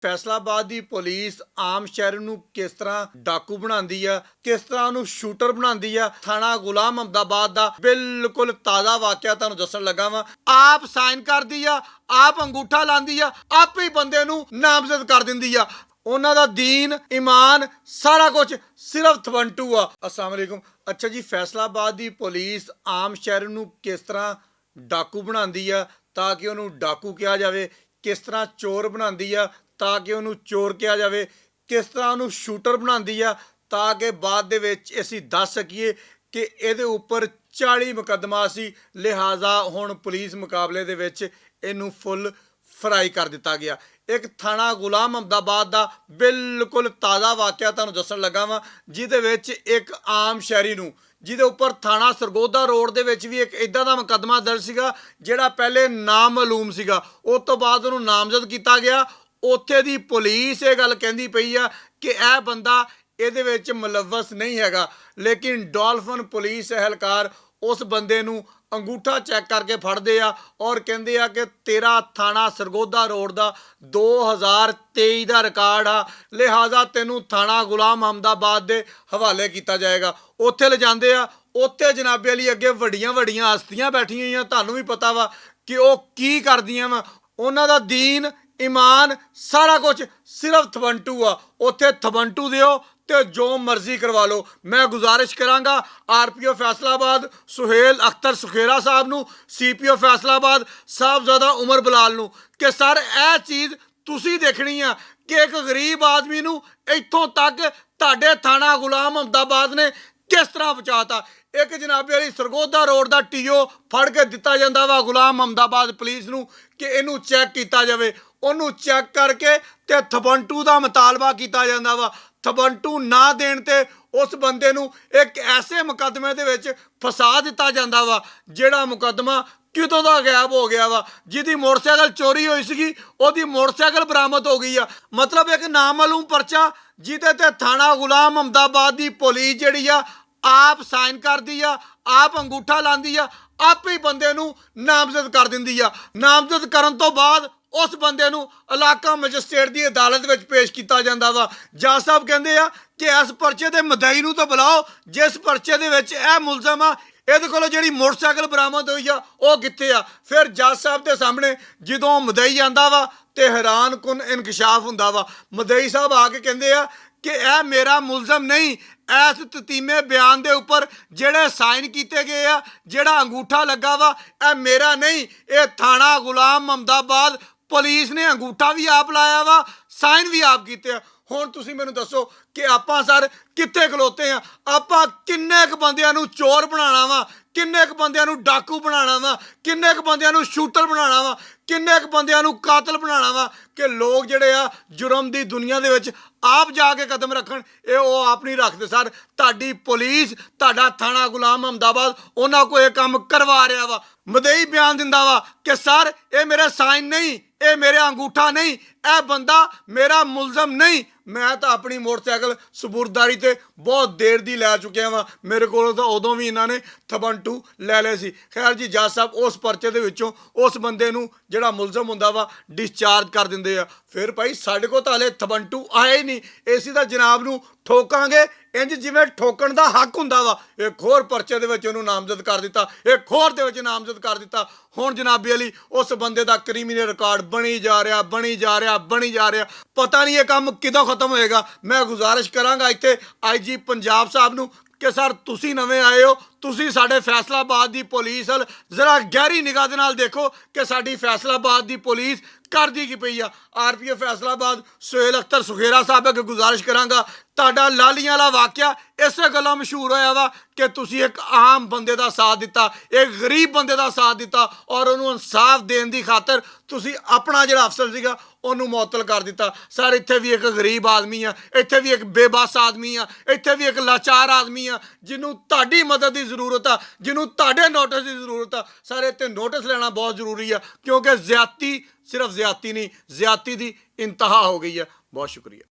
फैसलाबाद की पुलिस आम शहर नूं किस तरह डाकू बनाती है, किस तरह उन्होंने शूटर बनाती है। थाना गुलाम अहमदाबाद का बिल्कुल ताज़ा वाकया तुहानूं दस्सण लगा वां। आप साइन कर दी है, आप अंगूठा लांदी है, आप ही बंदे नूं नामजद कर दिंदी है। उन्हां दा दीन ईमान सारा कुछ सिर्फ थवंटू आ। अस्सलाम वालेकुम। अच्छा जी, फैसलाबाद की पुलिस आम शहर नूं किस तरह डाकू बनाती है ताकि उन्होंने डाकू कहा जाए, किस तरह चोर बनाती है ताकि उन्होंने चोर कहा जाए, किस तरह उन्होंने शूटर बनाती है ताकि बाद दे विच असीं दस सकीए कि इहदे उपर 40 मुकदमा सी, लिहाजा हुण पुलिस मुकाबले दे विच इहनूं फुल फ्राई कर दिता गया। एक थाना गुलाम अहमदाबाद का बिल्कुल ताज़ा वाकया तुहानूं दस्सण लगा वां, जिहदे विच एक आम शहरी नूं जिहदे उपर थाना सरगोधा रोड दे विच भी एक इदां दा मुकदमा दर्ज सीगा जिहड़ा पहले नामालूम सीगा, उस तो बाद उहनूं नामजद किया गया। उत्थे दी पुलिस ये गल कहंदी पई आ कि यह बंदा इहदे विच मुलव्वस नहीं हैगा, लेकिन डॉल्फिन पुलिस एहलकार उस बंदे नूं अंगूठा चैक करके फड़दे आ और कहंदे आ कि तेरा थाना सरगोधा रोड का 2023 का रिकॉर्ड आ, लिहाजा तेनू थाना गुलाम अहमदाबाद के हवाले किया जाएगा। उत्थे ले जांदे आ, उत्थे जनाबे अली अगे वड्डियां वड्डियां हस्तियां बैठियां होईयां, तुहानूं भी पता वा कि वो की करदियां वा। उन्हां दा दीन ईमान सारा कुछ सिर्फ थवंटू आ। उत्थे थवंटू दिओ ते जो मर्जी करवा लो। मैं गुजारिश करांगा RPO फैसलाबाद सुहेल अख्तर सुखेरा साहब नूं, CPO फैसलाबाद साहबजादा उमर बलाल नूं कि सर यह चीज़ तुसीं देखनी है कि एक गरीब आदमी नूं इत्थों तक तुहाडे थाना गुलाम अहमदाबाद ने किस तरह पहुँचाता। एक जनाबे वाली सरगोधा रोड का TO फड़ के दिता जाता वा गुलाम अहमदाबाद पुलिस नूं कि इनू चैक किया जाए, उन्होंने चैक करके ते थबंटू का मुतालबा किया जाता वा। थबंटू ना देण ते उस बंदे नूं एक ऐसे मुकदमे दे विच फसा दिता जाता वा जिहड़ा मुकदमा कितों दा गायब हो गया वा। जिहदी मोटरसाइकिल चोरी हुई सी उहदी मोटरसाइकिल बरामद हो गई आ। मतलब एक नामालूम परचा जिहदे ते थाना गुलाम अहमदाबाद की पुलिस जिहड़ी आ आप साइन कर दी आ, आप अंगूठा लांदी आ, आप ही बंदे नूं नामजद कर दिंदी आ। नामजद करन तो बाद उस बंदे नूं इलाका मजिस्ट्रेट की अदालत में पेश किया जाता वा। जज साहब कहते हैं कि इस परचे के मुद्दई नूं तो बुलाओ जिस परचे दे विच यह मुलजम आ, ਇਹਦੇ ਕੋਲੋਂ ਜਿਹੜੀ मोटरसाइकिल बरामद हुई आ ਉਹ ਕਿੱਥੇ ਆ। फिर जज साहब के सामने ਜਦੋਂ मुदई आंदा वा तो हैरान कुन इंकशाफ हुंदा वा। मुदई साहब आके कहते हैं कि यह मेरा मुलजम नहीं, इस ततीमे बयान के उपर जेड़े साइन किए गए आ, जेड़ा अंगूठा लगा वा यह मेरा नहीं, ये थाना गुलाम अहमदाबाद पुलिस ने अंगूठा भी आप लाया वा, साइन भी आप किए। हुण तुसीं मैनूं दसो कि आपां सर कित्थे खलोते हैं, आपां किन्ने क बंदियां नूं चोर बनाना वा, किन्ने क बंदियां नूं डाकू बनाना वा, किन्ने क बंदियां नूं शूटर बनाना वा, किन्ने क बंदियां नूं कातल बनाना वा कि लोग जिहड़े आ जुर्म दी दुनिया दे विच आप जाके कदम रखण, ये वो आप नहीं रखते। सर तुहाडी पुलिस तुहाडा थाना गुलाम अहमदाबाद उन्हां कोल ये काम करवा रहा वा। मदई बयान दिंदा वा कि सर ये मेरे साइन नहीं, ये मेरे अंगूठा नहीं, यह बंदा मेरा मुलजम नहीं, मैं तो अपनी मोटरसाइकिल सबूरदारी ते बहुत देर दी लै चुकिया वा, मेरे को तो उदों भी इन्होंने थबंटू लै ले सी। खैर जी, जज साहब उस परचे दे विचों उस बंदे नूं जिहड़ा मुलजम हुंदा वा डिस्चार्ज कर दिंदे आ। फिर भाई साडे कोल तां हले थबंटू आए ही नहीं, इसी दा जनाब नूं ठोकांगे इंज जिवें ठोकण दा हक हुंदा वा। एक होर परचे दे विच उहनूं नामजद कर दिता, एक होर दे विच नामजद कर दिता। हुण जनाबी अली उस बंदे दा क्रिमिनल रिकॉर्ड बनी जा रहा, बनी जा रहा, बनी जा रहा, पता नहीं ये काम किदों खत्म होएगा। मैं गुजारिश करांगा इत्थे IG पंजाब साहब नूं कि सर तुसीं नवें आए हो, तुसीं साडे फैसलाबाद की पुलिस हल जरा गहरी निगाह दे नाल देखो कि साडी फैसलाबाद की पुलिस करदी की पई आ। RPO फैसलाबाद सुहेल अख्तर सुखेरा साहब अगे गुजारिश करांगा, तुहाडा लालियां वाला वाकया इसे गल्ला मशहूर होया वा कि तुसीं एक आम बंदे का साथ दिता, एक गरीब बंदे का साथ दिता और उन्होंने इंसाफ देने की खातर तुसीं अपना जिहड़ा अफसर सीगा उन्होंने मुअत्तल कर दिता। सर इत्थे भी एक गरीब आदमी आ, इत्थे भी एक बेबस आदमी आ, इत्थे भी एक लाचार आदमी आ जिन्हों तुहाडी मदद की जरूरत आ, जिन्हों तुहाडे नोटिस की जरूरत आ। सर इत्थे नोटिस लेना बहुत जरूरी है क्योंकि ज्यादती सिर्फ ज्यादती नहीं, ज्यादती की इंतहा हो गई है। बहुत शुक्रिया।